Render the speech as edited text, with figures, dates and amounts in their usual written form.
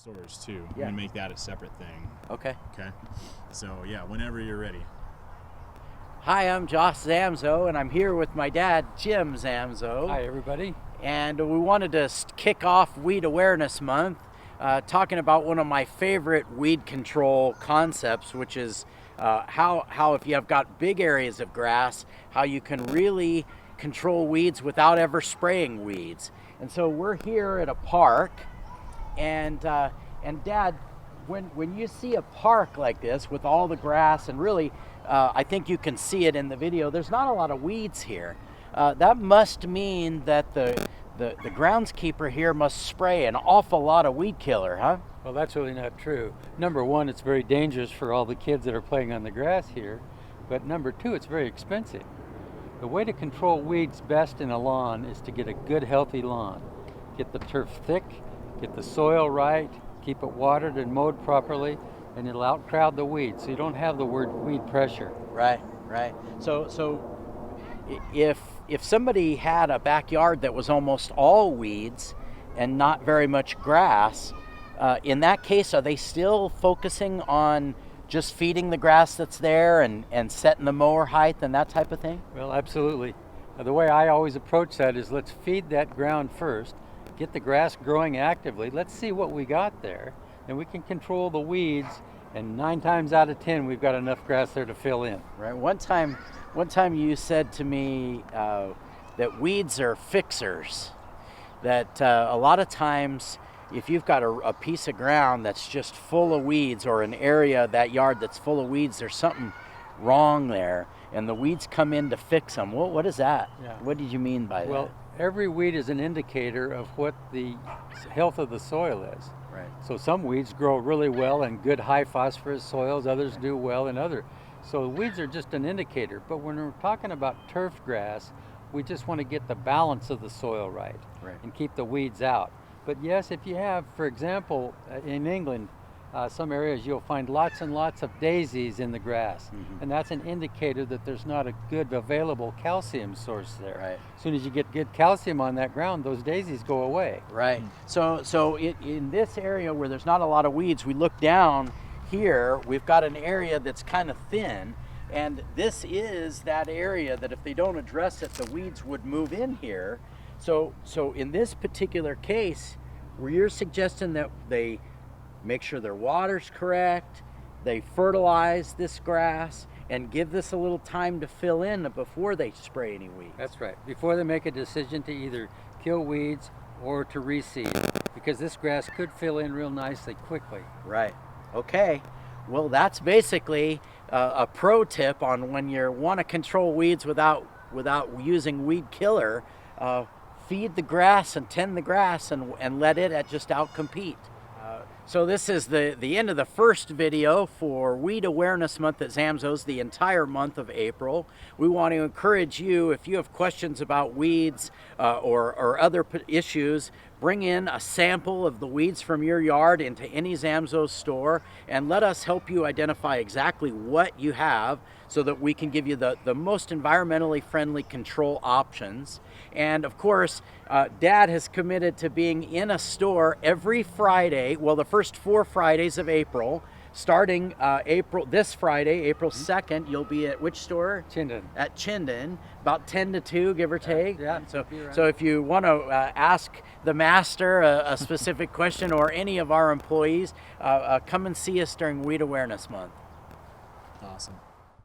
stores too. Yeah. We make that a separate thing. Okay. Okay. So yeah, whenever you're ready. Hi, I'm Jos Zamzow, and I'm here with my dad, Jim Zamzow. Hi, everybody. And we wanted to kick off Weed Awareness Month talking about one of my favorite weed control concepts, which is how if you have got big areas of grass, how you can really control weeds without ever spraying weeds. And so we're here at a park, and Dad, when you see a park like this with all the grass, and really I think you can see it in the video, there's not a lot of weeds here. That must mean that the groundskeeper here must spray an awful lot of weed killer, huh? Well, that's really not true. Number one, it's very dangerous for all the kids that are playing on the grass here. But number two, it's very expensive. The way to control weeds best in a lawn is to get a good, healthy lawn. Get the turf thick, get the soil right, keep it watered and mowed properly, and it'll outcrowd the weeds, so you don't have the word weed pressure. Right. So if somebody had a backyard that was almost all weeds and not very much grass, in that case, are they still focusing on just feeding the grass that's there and setting the mower height and that type of thing? Well, absolutely. The way I always approach that is let's feed that ground first, get the grass growing actively, let's see what we got there, and we can control the weeds, and 9 times out of 10 we've got enough grass there to fill in. Right. One time you said to me that weeds are fixers, that a lot of times if you've got a piece of ground that's just full of weeds, or an area of that yard that's full of weeds, there's something wrong there, and the weeds come in to fix them. What is that? Yeah. What did you mean by that? Well, every weed is an indicator of what the health of the soil is. Right. So some weeds grow really well in good high phosphorus soils, others do well in other. So weeds are just an indicator, but when we're talking about turf grass, we just want to get the balance of the soil right. And keep the weeds out. But yes, if you have, for example, in England, some areas you'll find lots and lots of daisies in the grass, and that's an indicator that there's not a good available calcium source there. Right. As soon as you get good calcium on that ground, those daisies go away. Right. So in this area where there's not a lot of weeds, we look down here, we've got an area that's kind of thin, and this is that area that if they don't address it, the weeds would move in here. So in this particular case, where you're suggesting that they make sure their water's correct, they fertilize this grass, and give this a little time to fill in before they spray any weeds. That's right. Before they make a decision to either kill weeds or to reseed, because this grass could fill in real nicely quickly. Right. Okay. Well, that's basically a pro tip on when you want to control weeds without using weed killer. Feed the grass and tend the grass and let it just outcompete. So this is the end of the first video for Weed Awareness Month at Zamzow's, the entire month of April. We want to encourage you, if you have questions about weeds or other issues, bring in a sample of the weeds from your yard into any Zamzow store and let us help you identify exactly what you have so that we can give you the most environmentally friendly control options. And of course, Dad has committed to being in a store every Friday, well, the first 4 Fridays of April. Starting this Friday, April 2nd, you'll be at which store? Chinden. At Chinden, about 10 to 2, give or take. Yeah. So if you want to ask the master a specific question, or any of our employees, come and see us during Weed Awareness Month. Awesome.